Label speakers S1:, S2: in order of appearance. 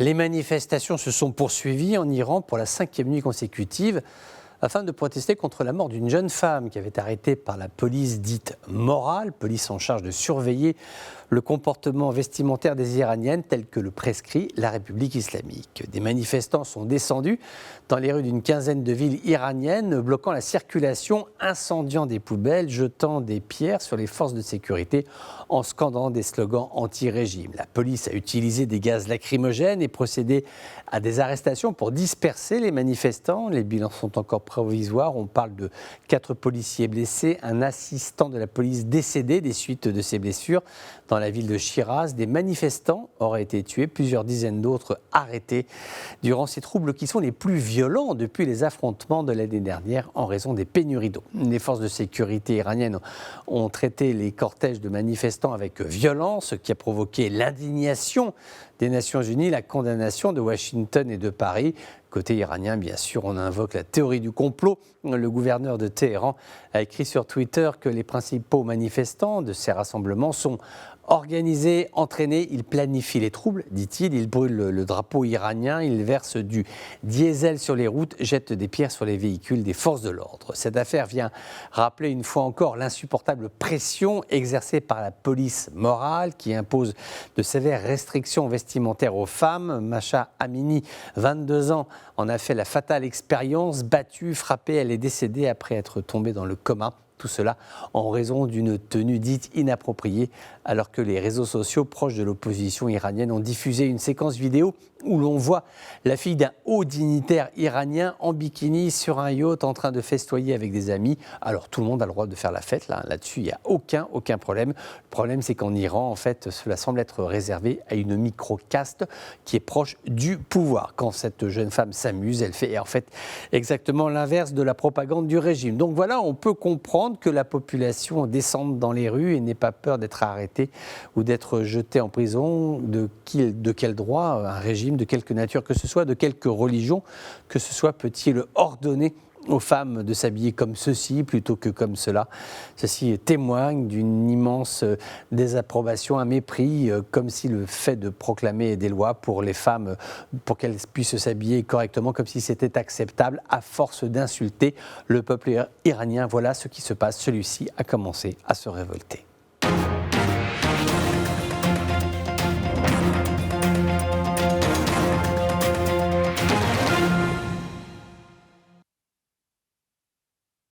S1: Les manifestations se sont poursuivies en Iran pour la 5e nuit consécutive afin de protester contre la mort d'une jeune femme qui avait été arrêtée par la police dite morale, police en charge de surveiller le comportement vestimentaire des Iraniennes tel que le prescrit la République islamique. Des manifestants sont descendus dans les rues d'une quinzaine de villes iraniennes, bloquant la circulation, incendiant des poubelles, jetant des pierres sur les forces de sécurité en scandant des slogans anti-régime. La police a utilisé des gaz lacrymogènes et procédé à des arrestations pour disperser les manifestants. Les bilans sont encore provisoires. On parle de 4 policiers blessés, un assistant de la police décédé des suites de ses blessures. Dans la ville de Shiraz, des manifestants auraient été tués, plusieurs dizaines d'autres arrêtés durant ces troubles qui sont les plus violents depuis les affrontements de l'année dernière en raison des pénuries d'eau. Les forces de sécurité iraniennes ont traité les cortèges de manifestants avec violence, ce qui a provoqué l'indignation des Nations Unies, la condamnation de Washington et de Paris. Côté iranien, bien sûr, on invoque la théorie du complot. Le gouverneur de Téhéran a écrit sur Twitter que les principaux manifestants de ces rassemblements sont organisés, entraînés, ils planifient les troubles, dit-il, ils brûlent le drapeau iranien, ils versent du diesel sur les routes, jettent des pierres sur les véhicules des forces de l'ordre. Cette affaire vient rappeler une fois encore l'insupportable pression exercée par la police morale qui impose de sévères restrictions vestimentaires aux femmes. Masha Amini, 22 ans, en a fait la fatale expérience, battue, frappée, elle est décédée après être tombée dans le coma. Tout cela en raison d'une tenue dite inappropriée, alors que les réseaux sociaux proches de l'opposition iranienne ont diffusé une séquence vidéo où l'on voit la fille d'un haut dignitaire iranien en bikini sur un yacht en train de festoyer avec des amis. Alors tout le monde a le droit de faire la fête, là-dessus il n'y a aucun problème. Le problème c'est qu'en Iran, en fait, cela semble être réservé à une micro-caste qui est proche du pouvoir. Quand cette jeune femme s'amuse, elle fait en fait exactement l'inverse de la propagande du régime. Donc voilà, on peut comprendre que la population descende dans les rues et n'ait pas peur d'être arrêtée ou d'être jetée en prison. De quel droit un régime, de quelque nature que ce soit, de quelque religion que ce soit, peut-il ordonner aux femmes de s'habiller comme ceci plutôt que comme cela? Ceci témoigne d'une immense désapprobation, un mépris, comme si le fait de proclamer des lois pour les femmes, pour qu'elles puissent s'habiller correctement, comme si c'était acceptable, à force d'insulter le peuple iranien. Voilà ce qui se passe. Celui-ci a commencé à se révolter.